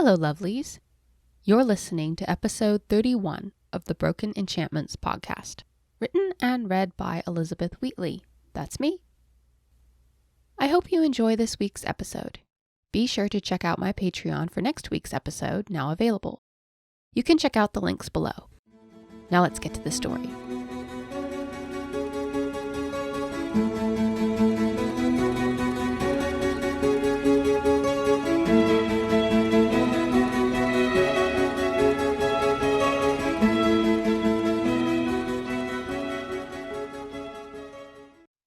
Hello, lovelies. You're listening to episode 31 of the Broken Enchantments podcast, written and read by Elizabeth Wheatley. That's me. I hope you enjoy this week's episode. Be sure to check out my Patreon for next week's episode, now available. You can check out the links below. Now let's get to the story.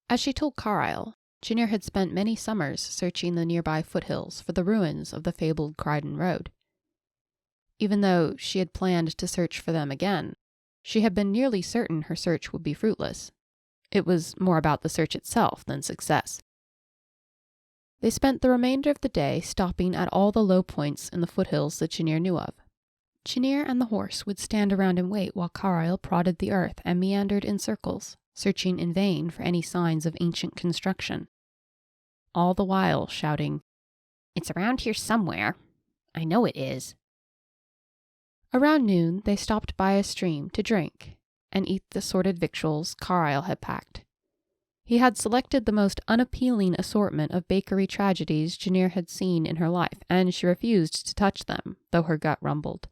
As she told Karile, Janir had spent many summers searching the nearby foothills for the ruins of the fabled Kryden Road. Even though she had planned to search for them again, she had been nearly certain her search would be fruitless. It was more about the search itself than success. They spent the remainder of the day stopping at all the low points in the foothills that Janir knew of. Janir and the horse would stand around and wait while Karile prodded the earth and meandered in circles, searching in vain for any signs of ancient construction. All the while shouting, "It's around here somewhere. I know it is." Around noon, they stopped by a stream to drink and eat the assorted victuals Karile had packed. He had selected the most unappealing assortment of bakery tragedies Janir had seen in her life, and she refused to touch them, though her gut rumbled.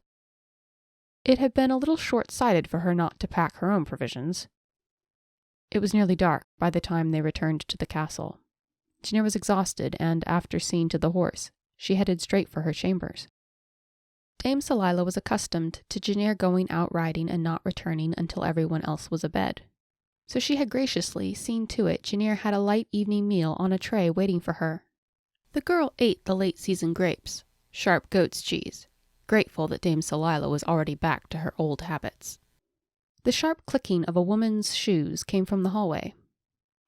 It had been a little short-sighted for her not to pack her own provisions. It was nearly dark by the time they returned to the castle. Janir was exhausted, and after seeing to the horse, she headed straight for her chambers. Dame Celila was accustomed to Janir going out riding and not returning until everyone else was abed. So she had graciously seen to it Janir had a light evening meal on a tray waiting for her. The girl ate the late-season grapes, sharp goat's cheese, grateful that Dame Celila was already back to her old habits. The sharp clicking of a woman's shoes came from the hallway.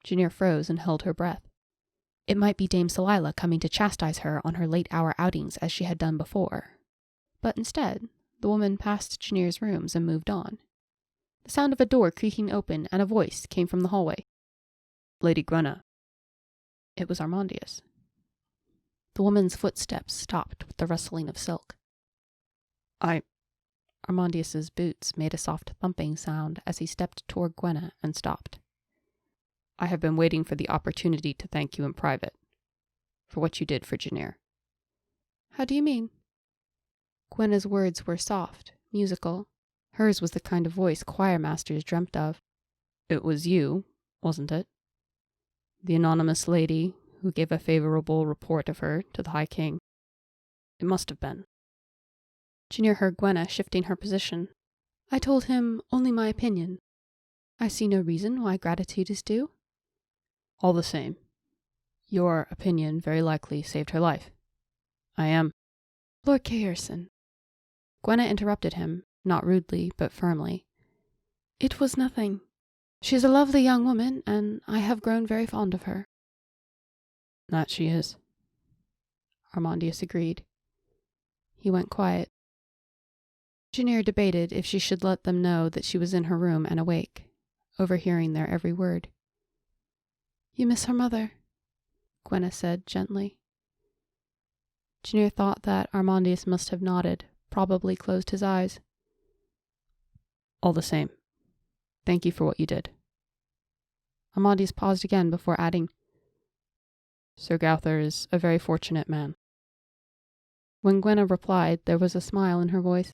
Janir froze and held her breath. It might be Dame Celila coming to chastise her on her late-hour outings as she had done before. But instead, the woman passed Janir's rooms and moved on. The sound of a door creaking open and a voice came from the hallway. "Lady Gwenna." It was Armandius. The woman's footsteps stopped with the rustling of silk. Armandius's boots made a soft thumping sound as he stepped toward Gwenna and stopped. "I have been waiting for the opportunity to thank you in private for what you did for Janir." "How do you mean?" Gwenna's words were soft, musical. Hers was the kind of voice choir masters dreamt of. "It was you, wasn't it? The anonymous lady who gave a favorable report of her to the High King. It must have been." Janir heard Gwenna shifting her position. "I told him only my opinion. I see no reason why gratitude is due." "All the same, your opinion very likely saved her life. I am—" "Lord Kayerson." Gwenna interrupted him, not rudely, but firmly. "It was nothing. She is a lovely young woman, and I have grown very fond of her." "That she is," Armandius agreed. He went quiet. Janir debated if she should let them know that she was in her room and awake, overhearing their every word. "You miss her mother," Gwenna said gently. Janir thought that Armandius must have nodded, probably closed his eyes. "All the same, thank you for what you did." Armandius paused again before adding, "Sir Gowther is a very fortunate man." When Gwenna replied, there was a smile in her voice.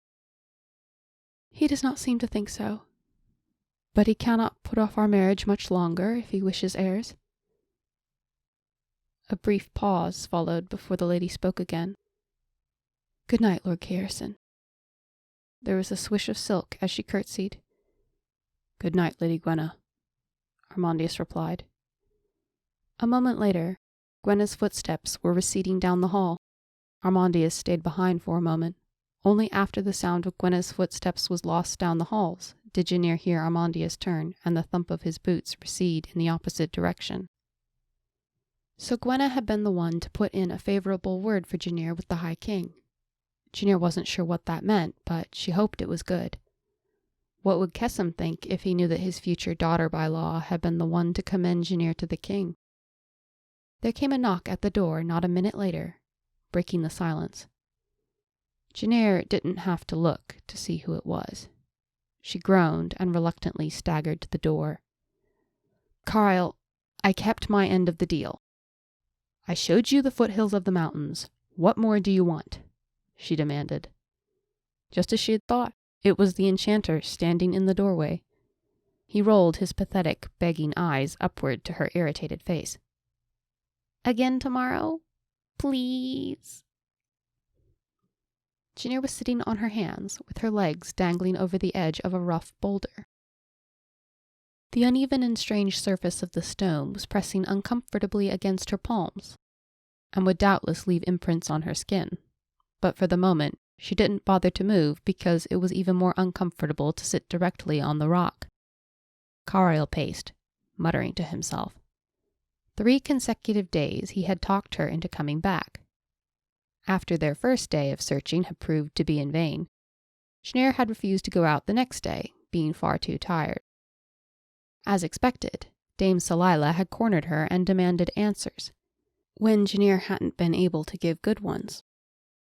"He does not seem to think so. But he cannot put off our marriage much longer if he wishes heirs." A brief pause followed before the lady spoke again. "Good night, Lord Kayerson." There was a swish of silk as she curtsied. "Good night, Lady Gwenna," Armandius replied. A moment later, Gwenna's footsteps were receding down the hall. Armandius stayed behind for a moment. Only after the sound of Gwenna's footsteps was lost down the halls did Janir hear Armandius turn and the thump of his boots recede in the opposite direction. So Gwenna had been the one to put in a favorable word for Janir with the High King. Janir wasn't sure what that meant, but she hoped it was good. What would Kesem think if he knew that his future daughter-by-law had been the one to commend Janir to the king? There came a knock at the door not a minute later, breaking the silence. Janir didn't have to look to see who it was. She groaned and reluctantly staggered to the door. Karile, I kept my end of the deal. I showed you the foothills of the mountains. What more do you want? She demanded. Just as she had thought, it was the enchanter standing in the doorway. He rolled his pathetic, begging eyes upward to her irritated face. Again tomorrow? Please? Janir was sitting on her hands, with her legs dangling over the edge of a rough boulder. The uneven and strange surface of the stone was pressing uncomfortably against her palms, and would doubtless leave imprints on her skin. But for the moment, she didn't bother to move because it was even more uncomfortable to sit directly on the rock. Karile paced, muttering to himself. 3 consecutive days he had talked her into coming back. After their first day of searching had proved to be in vain, Janir had refused to go out the next day, being far too tired. As expected, Dame Salila had cornered her and demanded answers, when Janir hadn't been able to give good ones.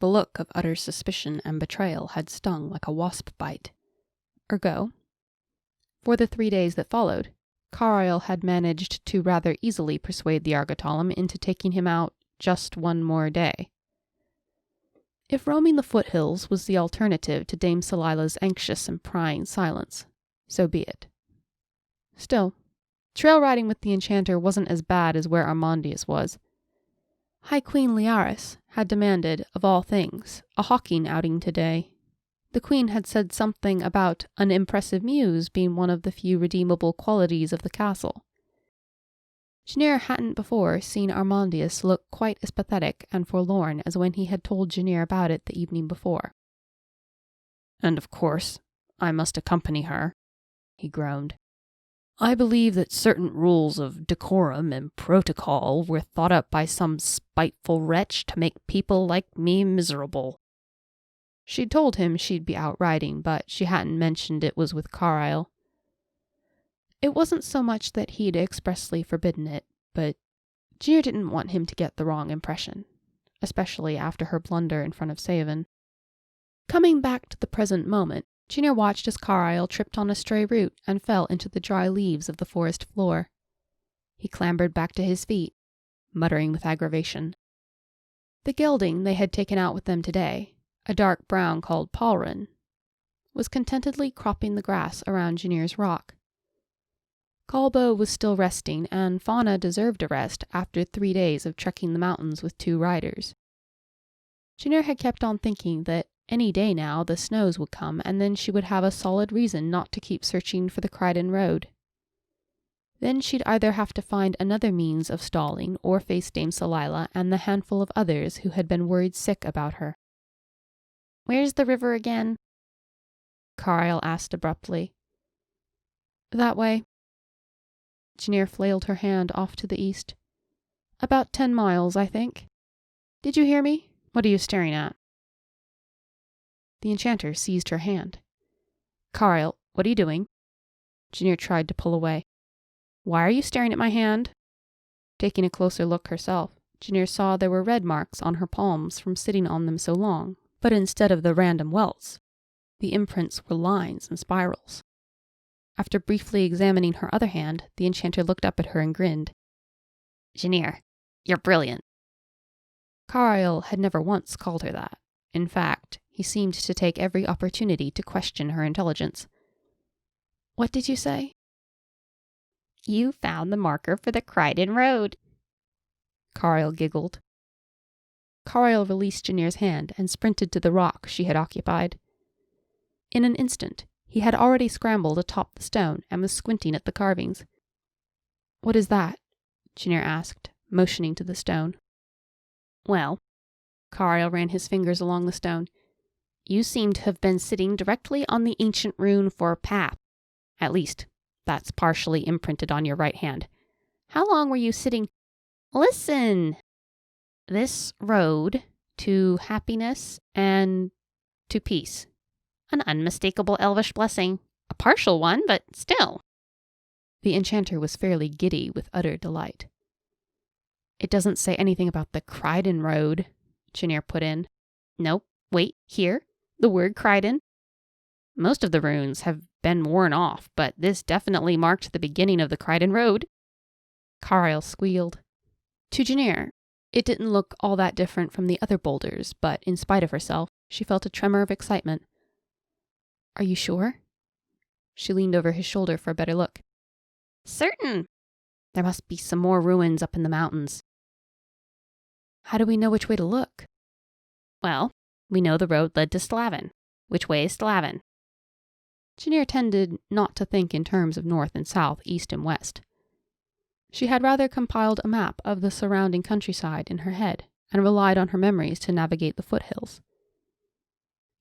The look of utter suspicion and betrayal had stung like a wasp bite. Ergo, for the 3 days that followed, Karile had managed to rather easily persuade the Argotalum into taking him out just one more day. If roaming the foothills was the alternative to Dame Salila's anxious and prying silence, so be it. Still, trail riding with the enchanter wasn't as bad as where Armandius was. High Queen Liaris had demanded, of all things, a hawking outing today. The queen had said something about an impressive muse being one of the few redeemable qualities of the castle. Janir hadn't before seen Armandius look quite as pathetic and forlorn as when he had told Janir about it the evening before. "And of course, I must accompany her," he groaned. "I believe that certain rules of decorum and protocol were thought up by some spiteful wretch to make people like me miserable." She'd told him she'd be out riding, but she hadn't mentioned it was with Karile. It wasn't so much that he'd expressly forbidden it, but Janir didn't want him to get the wrong impression, especially after her blunder in front of Saven. Coming back to the present moment, Janir watched as Karile tripped on a stray root and fell into the dry leaves of the forest floor. He clambered back to his feet, muttering with aggravation. The gelding they had taken out with them today, a dark brown called Palrin, was contentedly cropping the grass around Janir's rock. Kalbo was still resting, and Fauna deserved a rest after 3 days of trekking the mountains with 2 riders. Janir had kept on thinking that any day now the snows would come, and then she would have a solid reason not to keep searching for the Kryden Road. Then she'd either have to find another means of stalling or face Dame Salila and the handful of others who had been worried sick about her. "Where's the river again?" Karile asked abruptly. "That way." Janir flailed her hand off to the east. "About 10 miles, I think. Did you hear me? What are you staring at?" The enchanter seized her hand. "Karile, what are you doing?" Janir tried to pull away. "Why are you staring at my hand?" Taking a closer look herself, Janir saw there were red marks on her palms from sitting on them so long, but instead of the random welts, the imprints were lines and spirals. After briefly examining her other hand, the enchanter looked up at her and grinned. "Janir, you're brilliant." Karile had never once called her that. In fact, he seemed to take every opportunity to question her intelligence. "What did you say?" "You found the marker for the Kryden Road." Karile giggled. Karile released Janir's hand and sprinted to the rock she had occupied. In an instant, he had already scrambled atop the stone and was squinting at the carvings. "What is that?" Janir asked, motioning to the stone. "Well," Karile ran his fingers along the stone, "you seem to have been sitting directly on the ancient rune for path. At least, that's partially imprinted on your right hand. How long were you sitting? Listen! This road to happiness and to peace. An unmistakable elvish blessing. A partial one, but still." The enchanter was fairly giddy with utter delight. "It doesn't say anything about the Kryden Road," Janir put in. "Nope, Wait, here? The word Kryden? Most of the runes have been worn off, but this definitely marked the beginning of the Kryden Road. Karile squealed. To Janir, it didn't look all that different from the other boulders, but in spite of herself, she felt a tremor of excitement. Are you sure? She leaned over his shoulder for a better look. Certain. There must be some more ruins up in the mountains. How do we know which way to look? Well, we know the road led to Slavin. Which way is Slavin? Janir tended not to think in terms of north and south, east and west. She had rather compiled a map of the surrounding countryside in her head and relied on her memories to navigate the foothills.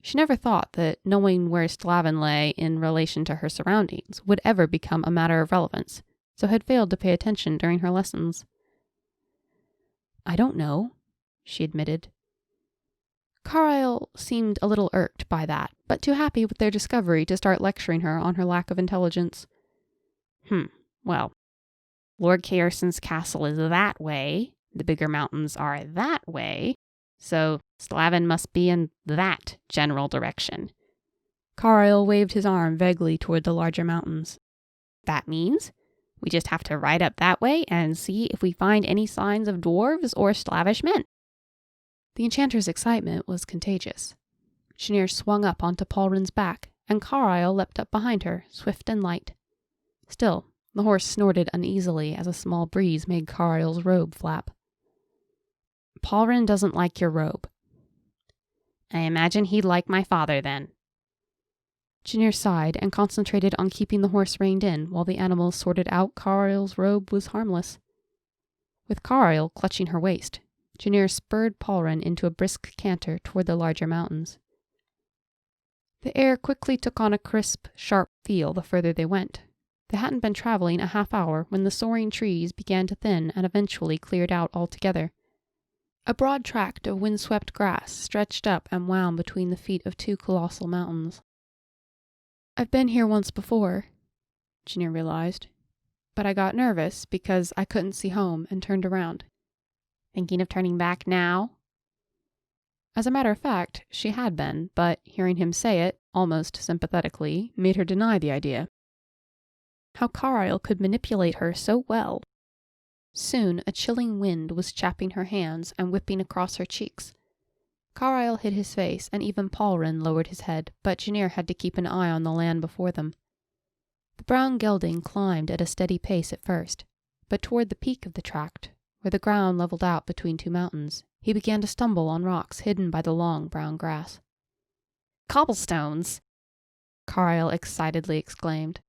She never thought that knowing where Slavin lay in relation to her surroundings would ever become a matter of relevance, so had failed to pay attention during her lessons. I don't know, she admitted. Karile seemed a little irked by that, but too happy with their discovery to start lecturing her on her lack of intelligence. Well, Lord Kierson's castle is that way, the bigger mountains are that way, so Slavin must be in that general direction. Karile waved his arm vaguely toward the larger mountains. That means we just have to ride up that way and see if we find any signs of dwarves or Slavish men. The enchanter's excitement was contagious. Janir swung up onto Paulren's back, and Karile leapt up behind her, swift and light. Still, the horse snorted uneasily as a small breeze made Karile's robe flap. Paulren doesn't like your robe. I imagine he'd like my father then. Janir sighed and concentrated on keeping the horse reined in while the animal sorted out Karile's robe was harmless. With Karile clutching her waist, Janir spurred Paulren into a brisk canter toward the larger mountains. The air quickly took on a crisp, sharp feel the further they went. They hadn't been traveling a half hour when the soaring trees began to thin and eventually cleared out altogether. A broad tract of windswept grass stretched up and wound between the feet of two colossal mountains. I've been here once before, Janir realized, but I got nervous because I couldn't see home and turned around. Thinking of turning back now? As a matter of fact, she had been, but hearing him say it, almost sympathetically, made her deny the idea. How Karile could manipulate her so well. Soon a chilling wind was chapping her hands and whipping across her cheeks. Karile hid his face, and even Paulren lowered his head, but Janir had to keep an eye on the land before them. The brown gelding climbed at a steady pace at first, but toward the peak of the tract, where the ground leveled out between two mountains, he began to stumble on rocks hidden by the long brown grass. Cobblestones! Karile excitedly exclaimed.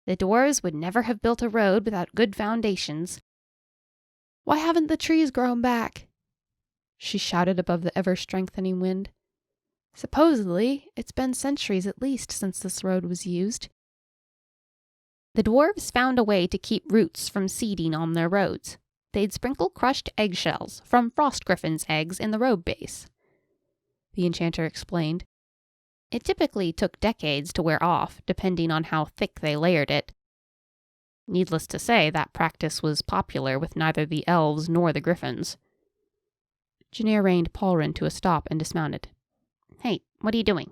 The dwarves would never have built a road without good foundations. Why haven't the trees grown back? She shouted above the ever-strengthening wind. Supposedly, it's been centuries at least since this road was used. The dwarves found a way to keep roots from seeding on their roads. They'd sprinkle crushed eggshells from frost griffin's eggs in the road base, the enchanter explained. It typically took decades to wear off, depending on how thick they layered it. Needless to say, that practice was popular with neither the elves nor the griffins. Janir reined Paulren to a stop and dismounted. Hey, what are you doing?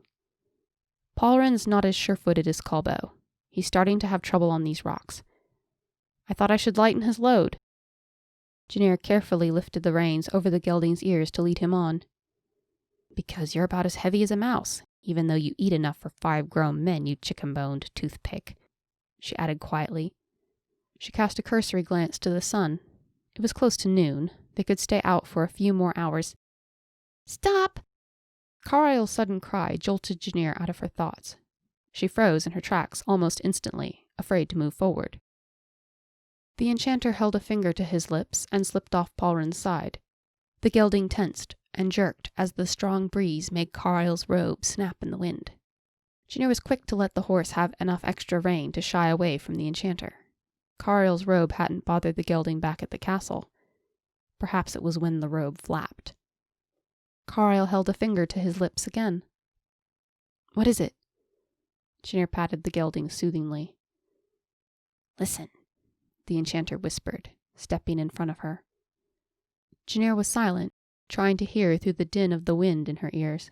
Paulren's not as sure-footed as Kolbo. He's starting to have trouble on these rocks. I thought I should lighten his load. Janir carefully lifted the reins over the gelding's ears to lead him on. Because you're about as heavy as a mouse, even though you eat enough for 5 grown men, you chicken-boned toothpick, she added quietly. She cast a cursory glance to the sun. It was close to noon. They could stay out for a few more hours. Stop! Karile's sudden cry jolted Janir out of her thoughts. She froze in her tracks almost instantly, afraid to move forward. The enchanter held a finger to his lips and slipped off Paulren's side. The gelding tensed and jerked as the strong breeze made Karile's robe snap in the wind. Janir was quick to let the horse have enough extra rein to shy away from the enchanter. Karile's robe hadn't bothered the gelding back at the castle. Perhaps it was when the robe flapped. Karile held a finger to his lips again. What is it? Janir patted the gelding soothingly. Listen, the enchanter whispered, stepping in front of her. Janir was silent, trying to hear through the din of the wind in her ears.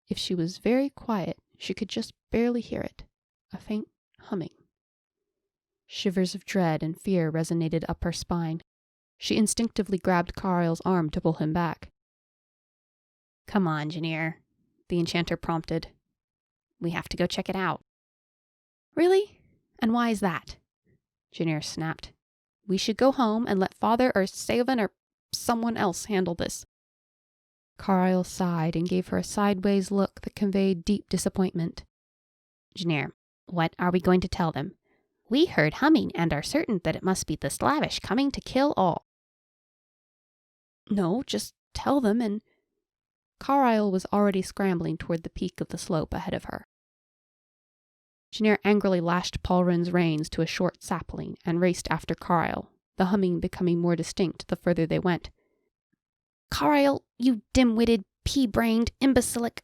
if she was very quiet, she could just barely hear it, a faint humming. Shivers of dread and fear resonated up her spine. She instinctively grabbed Karil's arm to pull him back. "Come on, Janir," the enchanter prompted. "We have to go check it out." "Really? And why is that?" Janir snapped. "We should go home and let Father or Savan or someone else handle this." Karil sighed and gave her a sideways look that conveyed deep disappointment. "Janir, what are we going to tell them? We heard humming and are certain that it must be the Slavish coming to kill all." "No, just tell them and—" Karil was already scrambling toward the peak of the slope ahead of her. Janir angrily lashed Palrin's reins to a short sapling and raced after Karil, the humming becoming more distinct the further they went. "Karil, you dim-witted, pea-brained imbecilic!"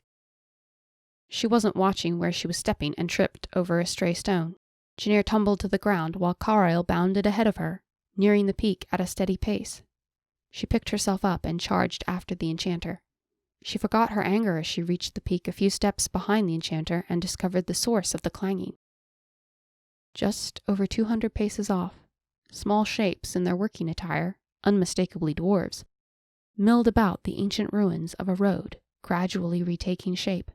She wasn't watching where she was stepping and tripped over a stray stone. Janir tumbled to the ground while Karil bounded ahead of her, nearing the peak at a steady pace. She picked herself up and charged after the enchanter. She forgot her anger as she reached the peak a few steps behind the enchanter and discovered the source of the clanging. Just over 200 paces off, small shapes in their working attire, unmistakably dwarves, milled about the ancient ruins of a road gradually retaking shape.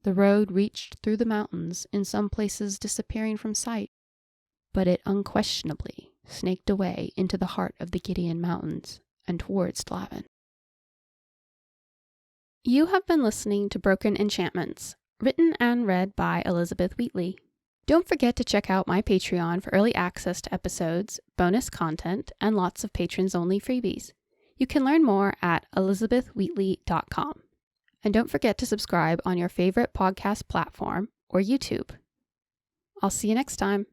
The road reached through the mountains, in some places disappearing from sight, but it unquestionably snaked away into the heart of the Gideon Mountains and towards Slavin. You have been listening to Broken Enchantments, written and read by Elizabeth Wheatley. Don't forget to check out my Patreon for early access to episodes, bonus content, and lots of patrons-only freebies. You can learn more at elizabethwheatley.com. And don't forget to subscribe on your favorite podcast platform or YouTube. I'll see you next time.